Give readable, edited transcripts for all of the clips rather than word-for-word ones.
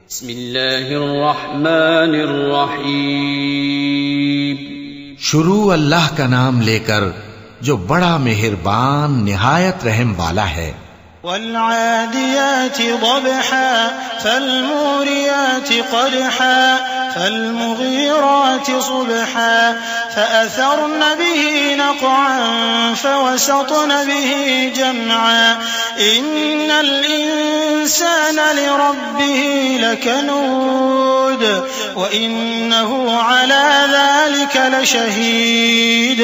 बिस्मिल्लाहिर्रहमानिर्रहीम। शुरू अल्लाह का नाम लेकर जो बड़ा मेहरबान निहायत रहम वाला है। वल्आदियाति ज़बहा फल्मूरियाति क़दहा फल्मुग़ीराति सुबहा फ़अथरन बिही नक़अन फ़वसतन बिही जमअन इन्नल इंसान लिरब्बिही लकनूद व इन्नहु अला ज़ालिक लशहीद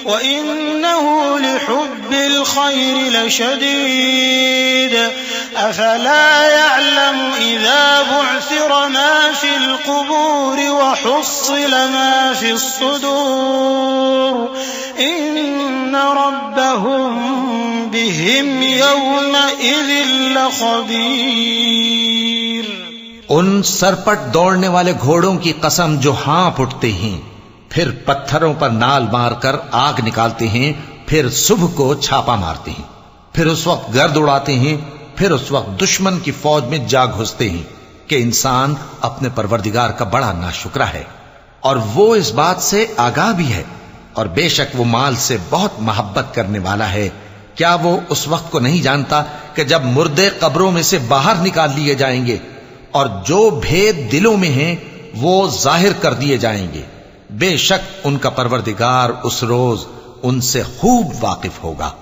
व इन्नहु लिहुब्बिल खैरि लशदीद अफला यअलमु इज़ा बुअसिर मा फिल क़ुबूर व हुस्सिल मा फिस सुदूर इन्न रब्बहुम बिहिम यौमइज़िन लख़बीर। उन सरपट दौड़ने वाले घोड़ों की कसम जो हाँफ उठते हैं, फिर पत्थरों पर नाल मारकर आग निकालते हैं, फिर सुबह को छापा मारते हैं, फिर उस वक्त गर्द उड़ाते हैं, फिर उस वक्त दुश्मन की फौज में जा घुसते हैं कि इंसान अपने परवरदिगार का बड़ा नाशुक्रा है और वो इस बात से आगाह भी है, और बेशक वो माल से बहुत मोहब्बत करने वाला है। क्या वो उस वक्त को नहीं जानता कि जब मुर्दे कब्रों में से बाहर निकाल लिए जाएंगे और जो भेद दिलों में हैं वो जाहिर कर दिए जाएंगे। बेशक उनका परवरदिगार उस रोज उनसे खूब वाकिफ होगा।